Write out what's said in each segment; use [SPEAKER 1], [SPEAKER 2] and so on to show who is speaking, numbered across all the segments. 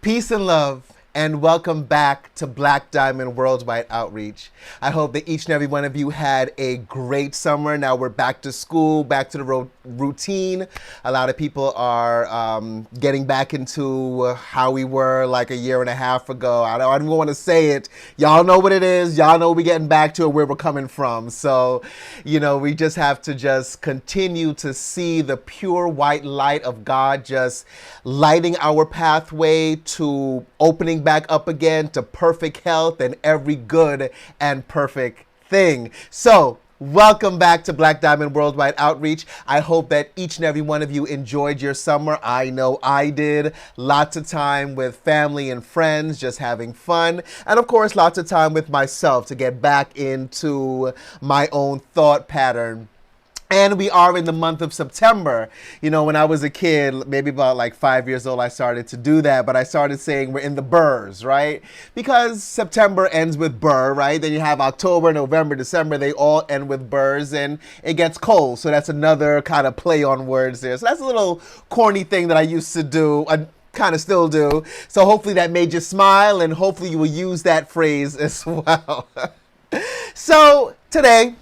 [SPEAKER 1] Peace and love, and welcome back to Black Diamond Worldwide Outreach. I hope that each and every one of you had a great summer. Now we're back to school, back to the routine. A lot of people are getting back into how we were like a year and a half ago. I don't want to say it. Y'all know what it is. Y'all know we're getting back to it, where we're coming from. So, we just have to just continue to see the pure white light of God just lighting our pathway to opening back up again to perfect health and every good and perfect thing. So, welcome back to Black Diamond Worldwide Outreach. I hope that each and every one of you enjoyed your summer. I know I did. Lots of time with family and friends, just having fun. And of course, lots of time with myself to get back into my own thought pattern. And we are in the month of September. When I was a kid, maybe about like 5 years old, I started to do that. But I started saying we're in the burrs, right? Because September ends with burr, right? Then you have October, November, December. They all end with burrs, and it gets cold. So that's another kind of play on words there. So that's a little corny thing that I used to do. I kind of still do. So hopefully that made you smile, and hopefully you will use that phrase as well. So today,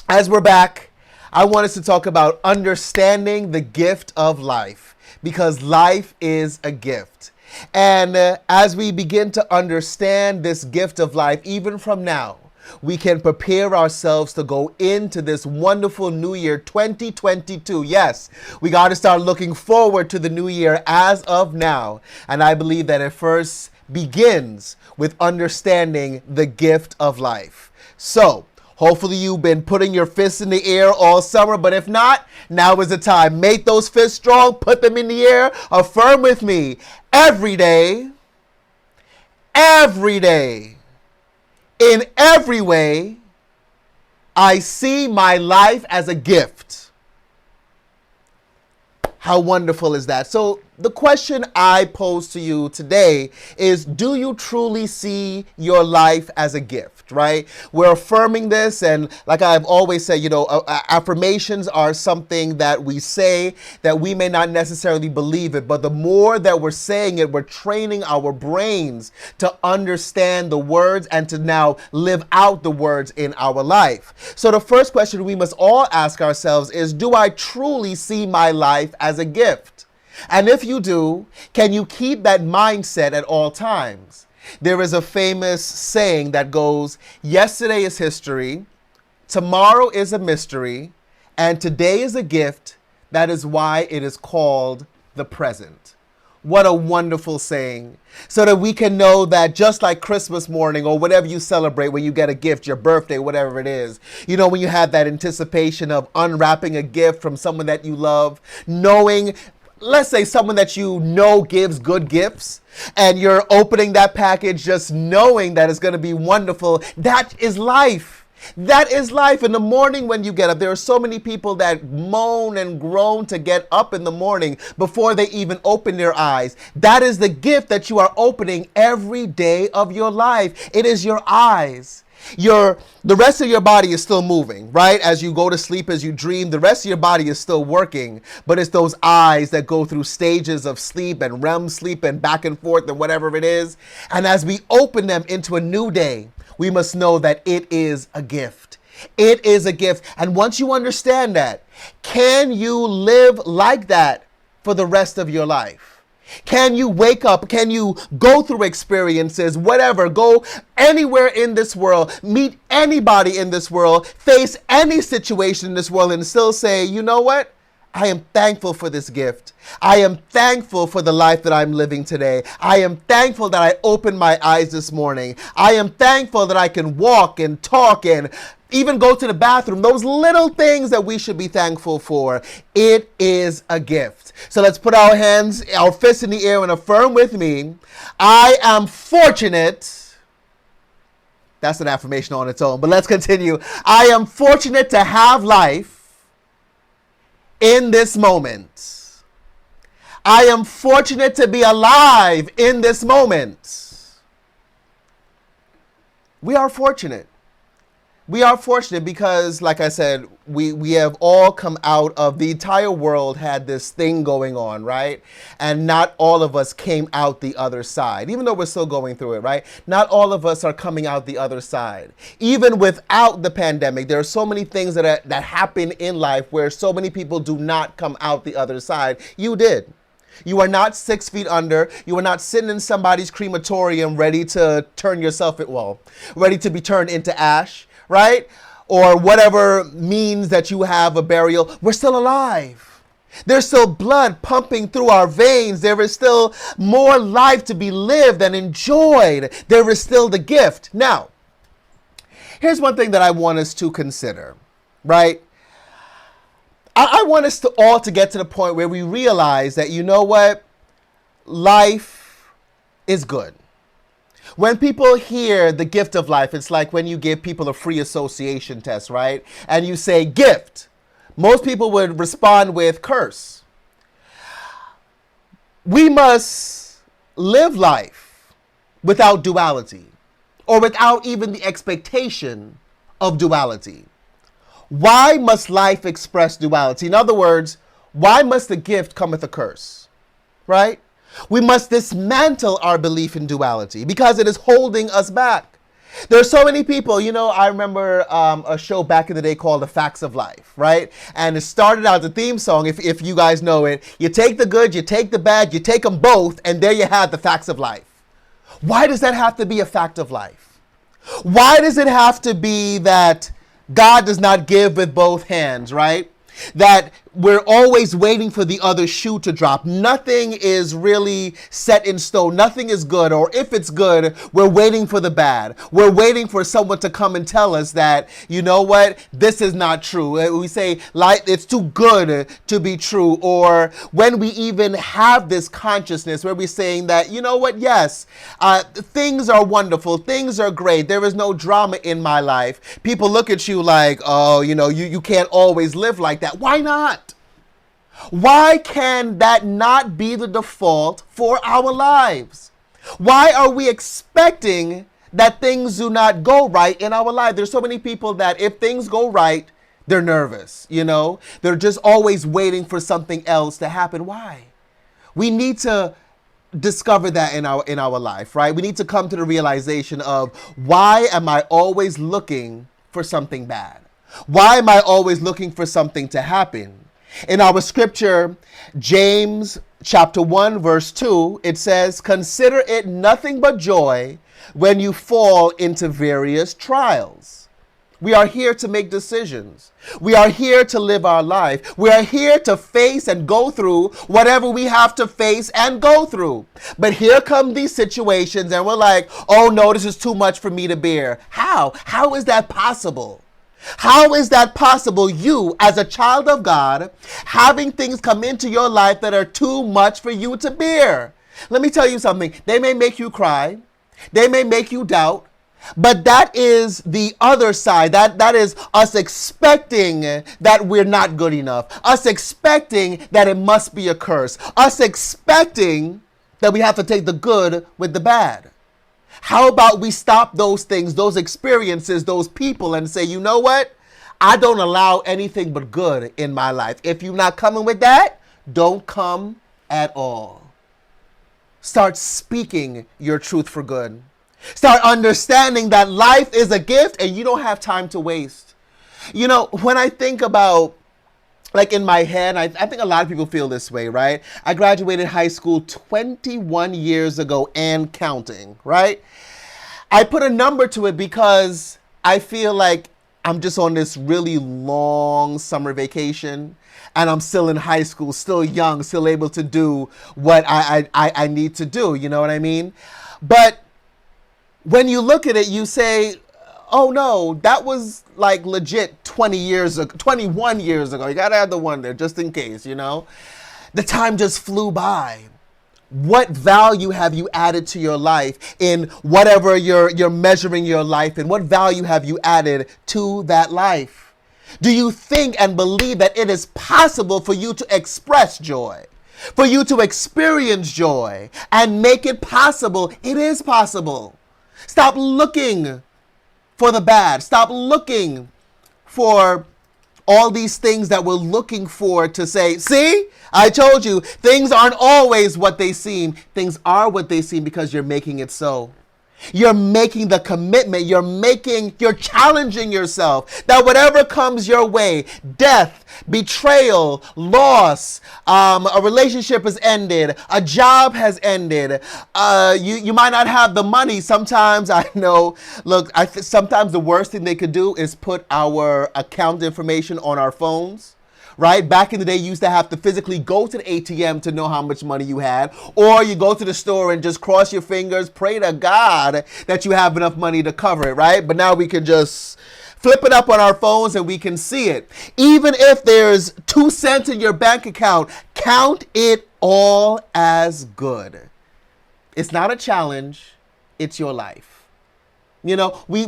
[SPEAKER 1] as we're back, I want us to talk about understanding the gift of life, because life is a gift. And as we begin to understand this gift of life, even from now, we can prepare ourselves to go into this wonderful new year, 2022. Yes, we got to start looking forward to the new year as of now. And I believe that it first begins with understanding the gift of life. So, hopefully you've been putting your fists in the air all summer, but if not, now is the time. Make those fists strong, put them in the air, affirm with me. Every day, in every way, I see my life as a gift. How wonderful is that? So the question I pose to you today is, do you truly see your life as a gift, right? We're affirming this, and like I've always said, affirmations are something that we say that we may not necessarily believe it, but the more that we're saying it, we're training our brains to understand the words and to now live out the words in our life. So the first question we must all ask ourselves is, do I truly see my life as a gift? And if you do, can you keep that mindset at all times? There is a famous saying that goes, yesterday is history, tomorrow is a mystery, and today is a gift. That is why it is called the present. What a wonderful saying. So that we can know that just like Christmas morning or whatever you celebrate when you get a gift, your birthday, whatever it is, when you have that anticipation of unwrapping a gift from someone that you love, knowing, let's say someone that you know gives good gifts, and you're opening that package just knowing that it's going to be wonderful. That is life. That is life. In the morning when you get up, there are so many people that moan and groan to get up in the morning before they even open their eyes. That is the gift that you are opening every day of your life. It is your eyes. The rest of your body is still moving, right? As you go to sleep, as you dream, the rest of your body is still working, but it's those eyes that go through stages of sleep and REM sleep and back and forth and whatever it is. And as we open them into a new day, we must know that it is a gift. It is a gift. And once you understand that, can you live like that for the rest of your life? Can you wake up? Can you go through experiences, whatever, go anywhere in this world, meet anybody in this world, face any situation in this world, and still say, you know what? I am thankful for this gift. I am thankful for the life that I'm living today. I am thankful that I opened my eyes this morning. I am thankful that I can walk and talk and even go to the bathroom. Those little things that we should be thankful for. It is a gift. So let's put our hands, our fists in the air and affirm with me. I am fortunate. That's an affirmation on its own, but let's continue. I am fortunate to have life in this moment. I am fortunate to be alive in this moment. We are fortunate. We are fortunate because, like I said, we have all come out of, the entire world had this thing going on, right? And not all of us came out the other side, even though we're still going through it, right? Not all of us are coming out the other side. Even without the pandemic, there are so many things that happen in life where so many people do not come out the other side. You did. You are not 6 feet under. You are not sitting in somebody's crematorium ready to turn yourself, ready to be turned into ash, right? Or whatever means that you have a burial. We're still alive. There's still blood pumping through our veins. There is still more life to be lived and enjoyed. There is still the gift. Now, here's one thing that I want us to consider, right? I want us to all to get to the point where we realize that, you know what? Life is good. When people hear the gift of life, it's like when you give people a free association test, right? And you say gift. Most people would respond with curse. We must live life without duality, or without even the expectation of duality. Why must life express duality? In other words, why must the gift come with a curse? Right? We must dismantle our belief in duality because it is holding us back. There are so many people, I remember a show back in the day called The Facts of Life, right? And it started out the theme song, if you guys know it. You take the good, you take the bad, you take them both, and there you have the facts of life. Why does that have to be a fact of life? Why does it have to be that God does not give with both hands, right? That we're always waiting for the other shoe to drop. Nothing is really set in stone. Nothing is good. Or if it's good, we're waiting for the bad. We're waiting for someone to come and tell us that, you know what, this is not true. We say, like, it's too good to be true. Or when we even have this consciousness where we're saying that, you know what, yes, things are wonderful. Things are great. There is no drama in my life. People look at you like, oh, you can't always live like that. Why not? Why can that not be the default for our lives? Why are we expecting that things do not go right in our life? There's so many people that if things go right, they're nervous, They're just always waiting for something else to happen. Why? We need to discover that in our life, right? We need to come to the realization of, why am I always looking for something bad? Why am I always looking for something to happen? In our scripture, James chapter 1, verse 2, it says, "Consider it nothing but joy when you fall into various trials." We are here to make decisions. We are here to live our life. We are here to face and go through whatever we have to face and go through. But here come these situations and we're like, oh no, this is too much for me to bear. How? How is that possible? How is that possible? You, as a child of God, having things come into your life that are too much for you to bear. Let me tell you something. They may make you cry. They may make you doubt. But that is the other side. That is us expecting that we're not good enough. Us expecting that it must be a curse. Us expecting that we have to take the good with the bad. How about we stop those things, those experiences, those people, and say, you know what? I don't allow anything but good in my life. If you're not coming with that, don't come at all. Start speaking your truth for good. Start understanding that life is a gift and you don't have time to waste. When I think about, like in my head, I think a lot of people feel this way, right? I graduated high school 21 years ago and counting, right? I put a number to it because I feel like I'm just on this really long summer vacation and I'm still in high school, still young, still able to do what I need to do, you know what I mean? But when you look at it, you say, oh no, that was like legit 21 years ago. You gotta have the one there just in case, The time just flew by. What value have you added to your life in whatever you're measuring your life in? What value have you added to that life? Do you think and believe that it is possible for you to express joy? For you to experience joy and make it possible? It is possible. Stop looking for the bad. Stop looking for all these things that we're looking for to say, see, I told you, things aren't always what they seem. Things are what they seem because you're making it so. You're making the commitment, you're challenging yourself that whatever comes your way, death, betrayal, loss, a relationship has ended, a job has ended, you might not have the money. Sometimes I know, look, sometimes the worst thing they could do is put our account information on our phones. Right? Back in the day, you used to have to physically go to the ATM to know how much money you had, or you go to the store and just cross your fingers, pray to God that you have enough money to cover it, right? But now we can just flip it up on our phones and we can see it. Even if there's 2 cents in your bank account, count it all as good. It's not a challenge, it's your life. You know, we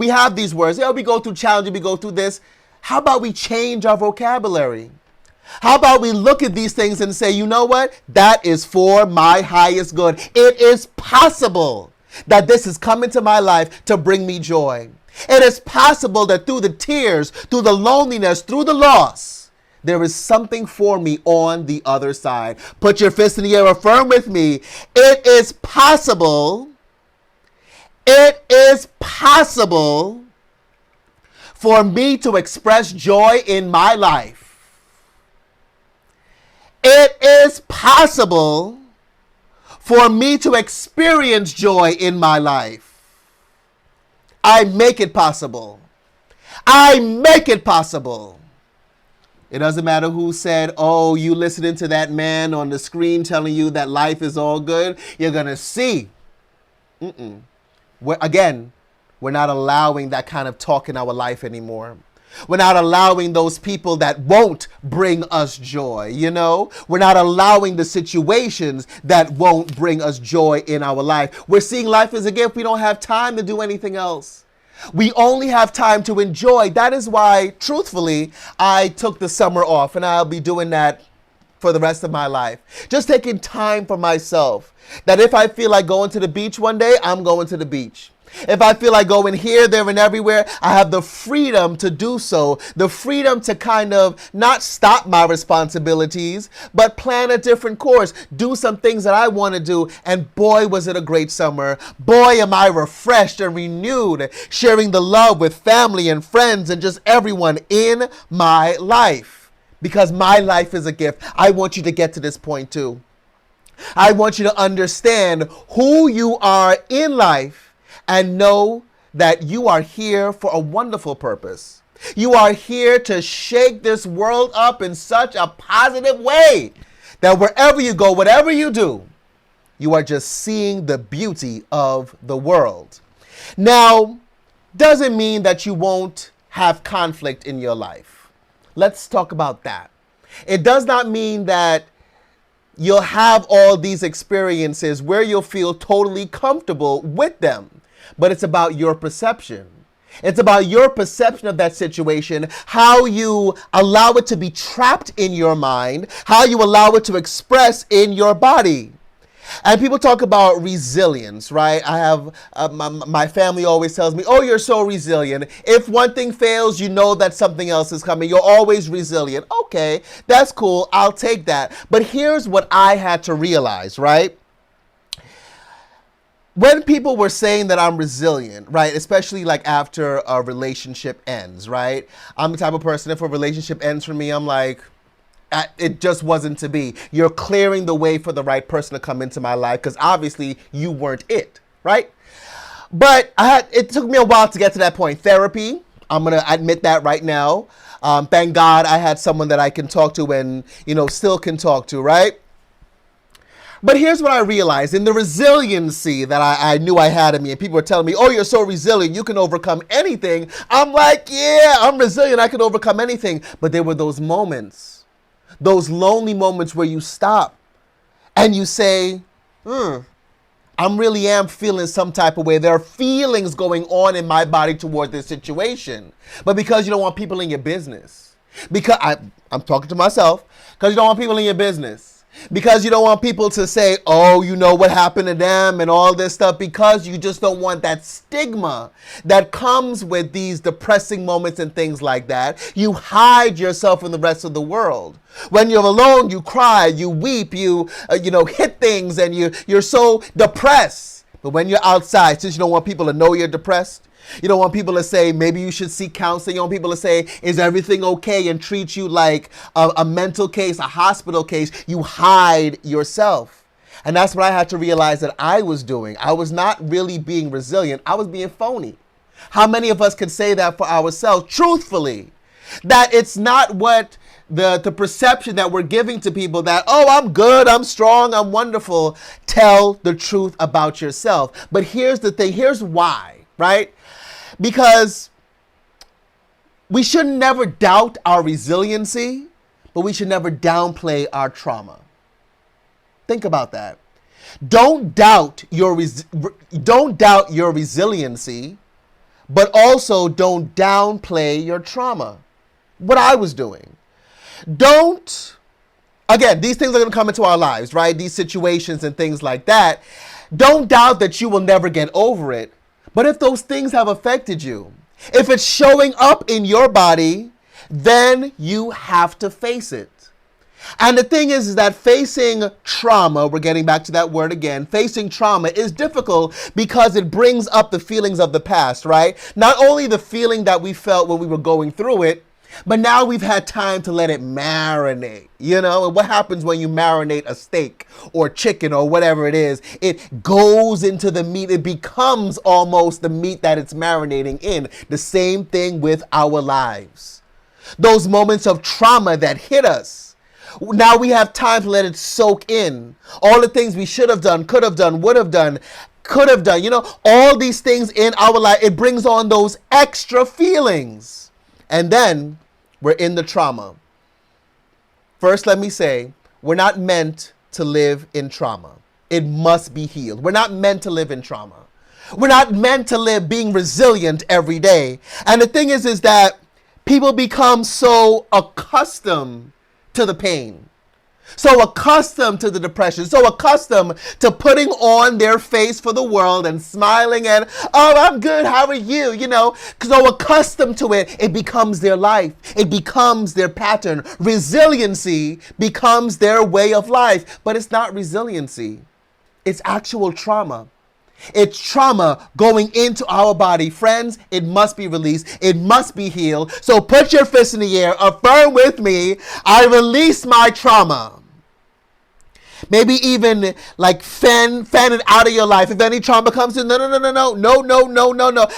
[SPEAKER 1] have these words. We go through challenges, we go through this. How about we change our vocabulary? How about we look at these things and say, you know what? That is for my highest good. It is possible that this has come into my life to bring me joy. It is possible that through the tears, through the loneliness, through the loss, there is something for me on the other side. Put your fist in the air, affirm with me. It is possible. It is possible for me to express joy in my life. It is possible for me to experience joy in my life. I make it possible. I make it possible. It doesn't matter who said, oh, you listening to that man on the screen telling you that life is all good. You're going to see. We're not allowing that kind of talk in our life anymore. We're not allowing those people that won't bring us joy, you know? We're not allowing the situations that won't bring us joy in our life. We're seeing life as a gift. We don't have time to do anything else. We only have time to enjoy. That is why, truthfully, I took the summer off, and I'll be doing that for the rest of my life. Just taking time for myself. That if I feel like going to the beach one day, I'm going to the beach. If I feel like going here, there, and everywhere, I have the freedom to do so. The freedom to kind of not stop my responsibilities, but plan a different course. Do some things that I want to do. And boy, was it a great summer. Boy, am I refreshed and renewed, sharing the love with family and friends and just everyone in my life. Because my life is a gift. I want you to get to this point too. I want you to understand who you are in life and know that you are here for a wonderful purpose. You are here to shake this world up in such a positive way that wherever you go, whatever you do, you are just seeing the beauty of the world. Now, doesn't mean that you won't have conflict in your life. Let's talk about that. It does not mean that you'll have all these experiences where you'll feel totally comfortable with them. But it's about your perception. It's about your perception of that situation, how you allow it to be trapped in your mind, how you allow it to express in your body. And people talk about resilience, right? I have, my family always tells me, oh, you're so resilient. If one thing fails, you know that something else is coming. You're always resilient. Okay, that's cool. I'll take that. But here's what I had to realize, right? When people were saying that I'm resilient, right, especially like after a relationship ends, right? I'm the type of person, if a relationship ends for me, I'm like, it just wasn't to be. You're clearing the way for the right person to come into my life because obviously you weren't it, right? But it took me a while to get to that point. Therapy, I'm going to admit that right now. Thank God I had someone that I can talk to and, still can talk to, right? But here's what I realized. In the resiliency that I knew I had in me, and people were telling me, oh, you're so resilient, you can overcome anything. I'm like, yeah, I'm resilient, I can overcome anything. But there were those moments, those lonely moments where you stop and you say, I really am feeling some type of way. There are feelings going on in my body toward this situation. But because you don't want people in your business, because I'm talking to myself, because you don't want people in your business, Because you don't want people to say, oh, you know what happened to them and all this stuff, because you just don't want that stigma that comes with these depressing moments and things like that. You hide yourself from the rest of the world. When you're alone, you cry, you weep, you hit things, and you're so depressed. But when you're outside, since you don't want people to know you're depressed, you don't want people to say, maybe you should seek counseling. You don't want people to say, is everything okay, and treat you like a mental case, a hospital case. You hide yourself. And that's what I had to realize that I was doing. I was not really being resilient. I was being phony. How many of us can say that for ourselves truthfully? That it's not what the perception that we're giving to people that, oh, I'm good, I'm strong, I'm wonderful. Tell the truth about yourself. But here's the thing. Here's why, right? Because we should never doubt our resiliency, but we should never downplay our trauma. Think about that. Don't doubt your resiliency, but also don't downplay your trauma. What I was doing. Again, these things are going to come into our lives, right? These situations and things like that. Don't doubt that you will never get over it. But if those things have affected you, if it's showing up in your body, then you have to face it. And the thing is that facing trauma, we're getting back to that word again, facing trauma is difficult because it brings up the feelings of the past, right? Not only the feeling that we felt when we were going through it, but now we've had time to let it marinate, And what happens when you marinate a steak or chicken or whatever it is? It goes into the meat. It becomes almost the meat that it's marinating in. The same thing with our lives. Those moments of trauma that hit us. Now we have time to let it soak in. All the things we should have done, could have done, would have done, could have done. All these things in our life, it brings on those extra feelings. And then we're in the trauma. First, let me say, we're not meant to live in trauma. It must be healed. We're not meant to live in trauma. We're not meant to live being resilient every day. And the thing is that people become so accustomed to the pain, so accustomed to the depression, so accustomed to putting on their face for the world and smiling and, oh, I'm good, how are you? So accustomed to it, it becomes their life. It becomes their pattern. Resiliency becomes their way of life, but it's not resiliency. It's actual trauma. It's trauma going into our body. Friends, it must be released. It must be healed. So put your fist in the air. Affirm with me, I release my trauma. Maybe even like fan it out of your life. If any trauma comes in, no.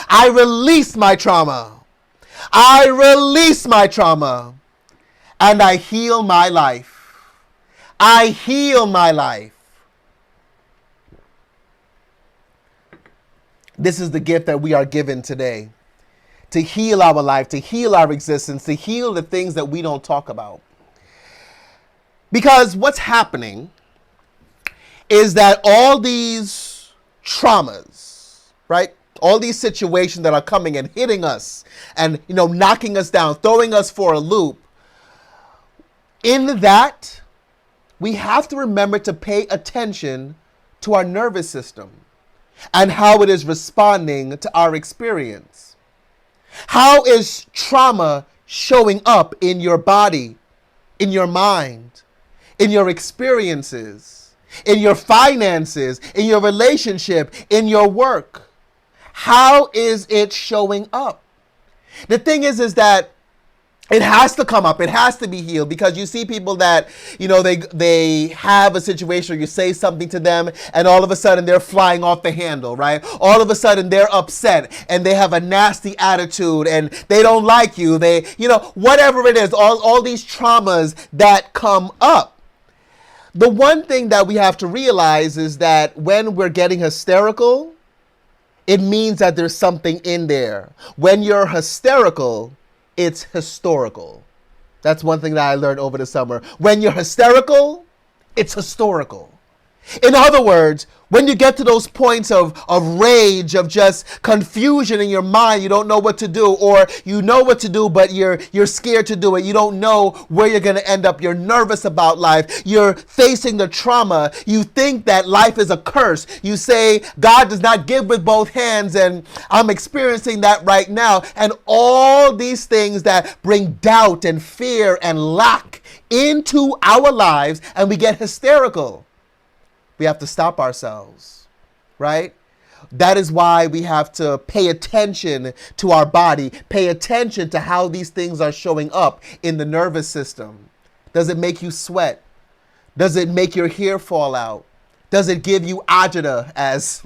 [SPEAKER 1] I release my trauma. I release my trauma. And I heal my life. I heal my life. This is the gift that we are given today. To heal our life, to heal our existence, to heal the things that we don't talk about. Because what's happening is that all these traumas, right? All these situations that are coming and hitting us and, knocking us down, throwing us for a loop. In that, we have to remember to pay attention to our nervous system and how it is responding to our experience. How is trauma showing up in your body, in your mind, in your experiences, in your finances, in your relationship, in your work? How is it showing up? The thing is that it has to come up. It has to be healed, because you see people that, they have a situation where you say something to them and all of a sudden they're flying off the handle, right? All of a sudden they're upset and they have a nasty attitude and they don't like you. They, whatever it is, all these traumas that come up. The one thing that we have to realize is that when we're getting hysterical, it means that there's something in there. When you're hysterical, it's historical. That's one thing that I learned over the summer. When you're hysterical, it's historical. In other words, when you get to those points of rage, of just confusion in your mind, you don't know what to do, or you know what to do, but you're scared to do it. You don't know where you're going to end up. You're nervous about life. You're facing the trauma. You think that life is a curse. You say, God does not give with both hands, and I'm experiencing that right now. And all these things that bring doubt and fear and lack into our lives, and we get hysterical. We have to stop ourselves, right? That is why we have to pay attention to our body, pay attention to how these things are showing up in the nervous system. Does it make you sweat? Does it make your hair fall out? Does it give you agita, as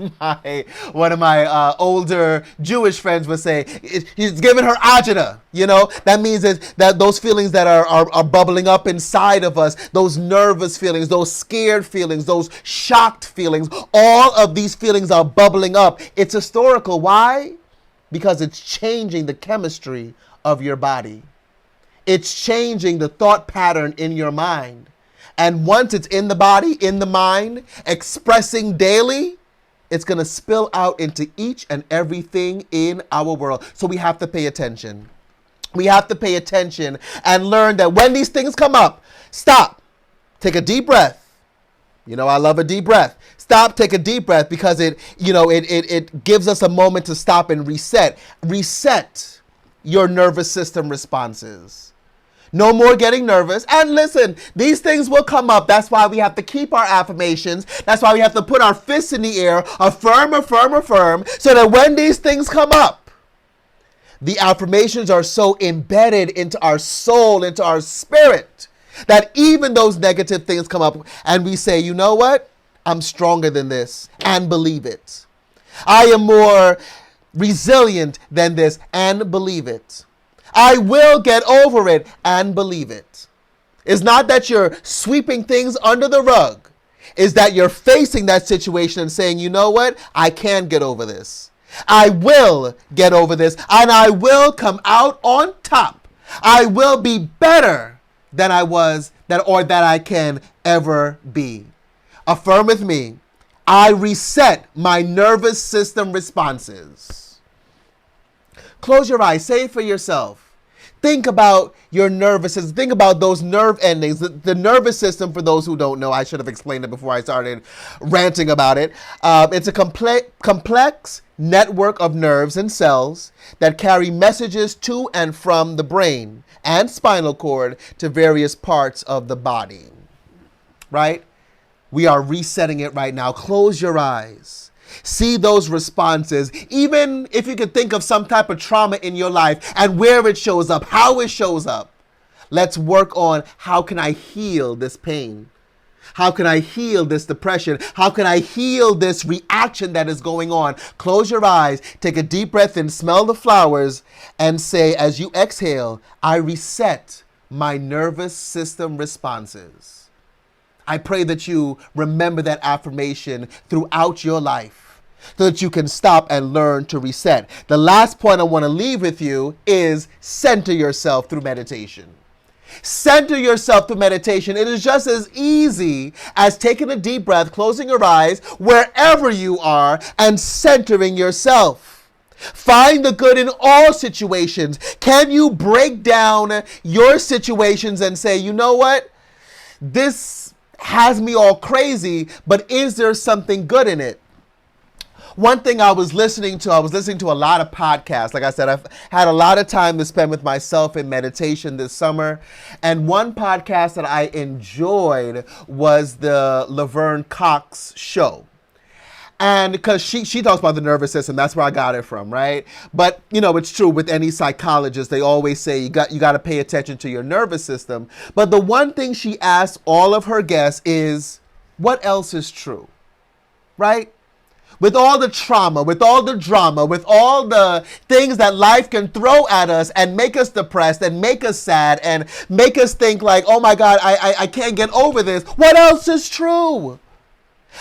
[SPEAKER 1] one of my older Jewish friends would say? He's giving her agita. You know, that means that those feelings that are bubbling up inside of us, those nervous feelings, those scared feelings, those shocked feelings, all of these feelings are bubbling up. It's historical. Why? Because it's changing the chemistry of your body. It's changing the thought pattern in your mind. And once it's in the body, in the mind, expressing daily, it's going to spill out into each and everything in our world. So we have to pay attention. We have to pay attention and learn that when these things come up, stop, take a deep breath. You know, I love a deep breath. Stop, take a deep breath, because it gives us a moment to stop and reset. Reset your nervous system responses. No more getting nervous. And listen, these things will come up. That's why we have to keep our affirmations. That's why we have to put our fists in the air, affirm, so that when these things come up, the affirmations are so embedded into our soul, into our spirit, that even those negative things come up and we say, you know what? I'm stronger than this, and believe it. I am more resilient than this, and believe it. I will get over it, and believe it. It's not that you're sweeping things under the rug. It's that you're facing that situation and saying, you know what? I can get over this. I will get over this, and I will come out on top. I will be better than I was, that I can ever be. Affirm with me. I reset my nervous system responses. Close your eyes. Say it for yourself. Think about your nervous system. Think about those nerve endings. The nervous system, for those who don't know, I should have explained it before I started ranting about it. It's a complex network of nerves and cells that carry messages to and from the brain and spinal cord to various parts of the body. Right? We are resetting it right now. Close your eyes. See those responses, even if you could think of some type of trauma in your life and where it shows up, how it shows up. Let's work on, how can I heal this pain? How can I heal this depression? How can I heal this reaction that is going on? Close your eyes, take a deep breath in, smell the flowers, and say, as you exhale, I reset my nervous system responses. I pray that you remember that affirmation throughout your life so that you can stop and learn to reset. The last point I want to leave with you is center yourself through meditation. Center yourself through meditation. It is just as easy as taking a deep breath, closing your eyes, wherever you are, and centering yourself. Find the good in all situations. Can you break down your situations and say, you know what? This has me all crazy, but is there something good in it? One thing I was listening to a lot of podcasts. Like I said, I've had a lot of time to spend with myself in meditation this summer. And one podcast that I enjoyed was the Laverne Cox show. And because she talks about the nervous system, that's where I got it from, right? But, you know, it's true with any psychologist. They always say you got to pay attention to your nervous system. But the one thing she asks all of her guests is, what else is true, right? With all the trauma, with all the drama, with all the things that life can throw at us and make us depressed and make us sad and make us think like, oh my God, I can't get over this. What else is true?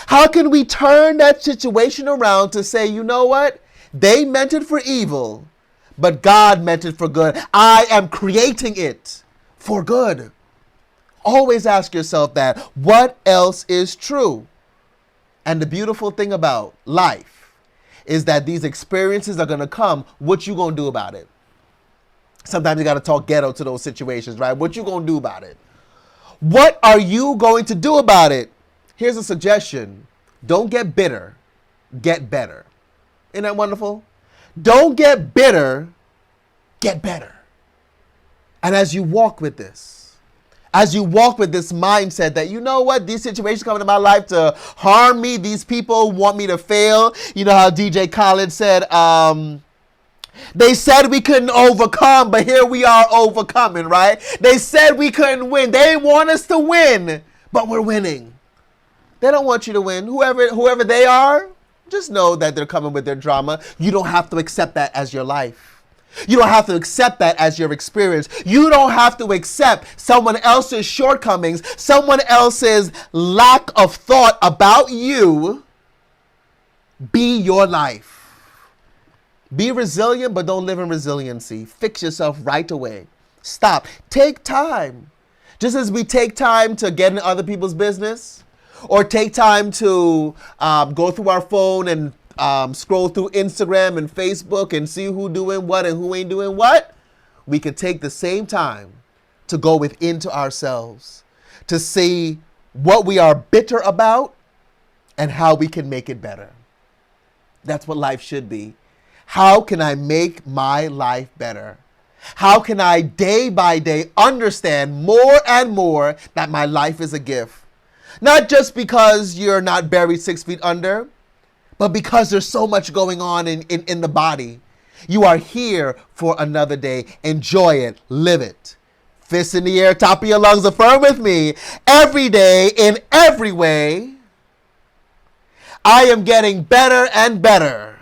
[SPEAKER 1] How can we turn that situation around to say, you know what? They meant it for evil, but God meant it for good. I am creating it for good. Always ask yourself that. What else is true? And the beautiful thing about life is that these experiences are going to come. What you going to do about it? Sometimes you got to talk ghetto to those situations, right? What you going to do about it? What are you going to do about it? Here's a suggestion. Don't get bitter. Get better. Isn't that wonderful? Don't get bitter. Get better. And as you walk with this, as you walk with this mindset that, you know what, these situations come into my life to harm me. These people want me to fail. You know how DJ Khaled said, they said we couldn't overcome, but here we are overcoming, right? They said we couldn't win. They want us to win, but we're winning. They don't want you to win. Whoever they are, just know that they're coming with their drama. You don't have to accept that as your life. You don't have to accept that as your experience. You don't have to accept someone else's shortcomings, someone else's lack of thought about you. Be your life. Be resilient, but don't live in resiliency. Fix yourself right away. Stop. Take time. Just as we take time to get in other people's business, or take time to go through our phone and scroll through Instagram and Facebook and see who doing what and who ain't doing what, we could take the same time to go within to ourselves, to see what we are bitter about and how we can make it better. That's what life should be. How can I make my life better? How can I day by day understand more and more that my life is a gift? Not just because you're not buried 6 feet under, but because there's so much going on in the body. You are here for another day. Enjoy it. Live it. Fists in the air, top of your lungs, affirm with me. Every day, in every way, I am getting better and better.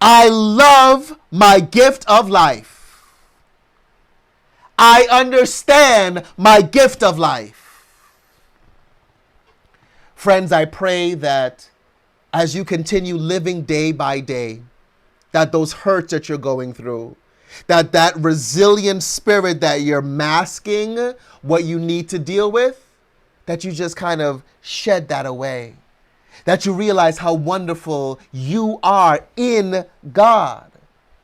[SPEAKER 1] I love my gift of life. I understand my gift of life. Friends, I pray that as you continue living day by day, that those hurts that you're going through, that resilient spirit that you're masking what you need to deal with, that you just kind of shed that away. That you realize how wonderful you are in God.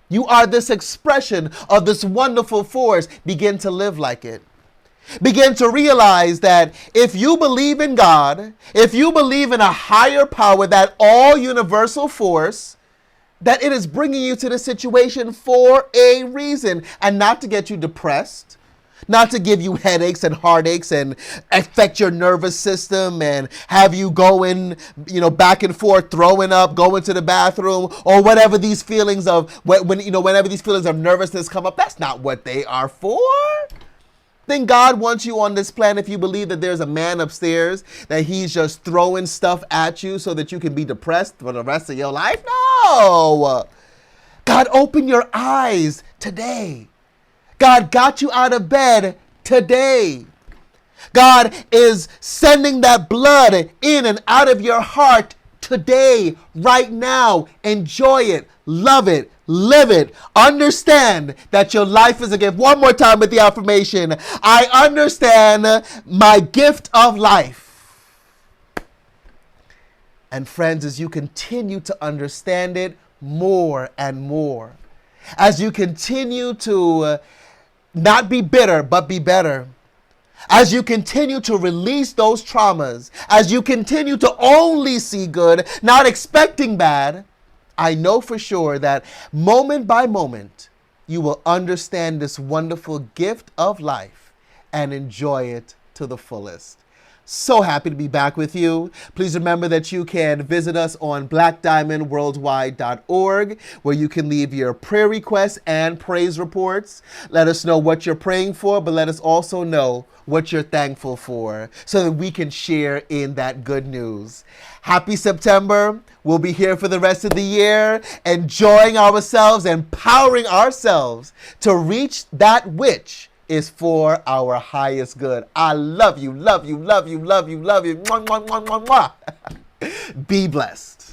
[SPEAKER 1] You are this expression of this wonderful force. Begin to live like it. Begin to realize that if you believe in God, if you believe in a higher power, that all universal force, that it is bringing you to the situation for a reason, and not to get you depressed, not to give you headaches and heartaches and affect your nervous system and have you going, back and forth, throwing up, going to the bathroom, or whatever these feelings of whenever these feelings of nervousness come up. That's not what they are for. Then God wants you on this planet if you believe that there's a man upstairs, that he's just throwing stuff at you so that you can be depressed for the rest of your life? No! God, open your eyes today. God got you out of bed today. God is sending that blood in and out of your heart today, right now. Enjoy it, love it, live it. Understand that your life is a gift. One more time with the affirmation. I understand my gift of life. And friends, as you continue to understand it more and more, as you continue to not be bitter, but be better, as you continue to release those traumas, as you continue to only see good, not expecting bad, I know for sure that moment by moment, you will understand this wonderful gift of life and enjoy it to the fullest. So happy to be back with you. Please remember that you can visit us on blackdiamondworldwide.org, where you can leave your prayer requests and praise reports. Let us know what you're praying for, but let us also know what you're thankful for so that we can share in that good news. Happy September. We'll be here for the rest of the year, enjoying ourselves, empowering ourselves to reach that which is for our highest good. I love you, love you, love you, love you, love you. Mwah, mwah, mwah, mwah, mwah. Be blessed.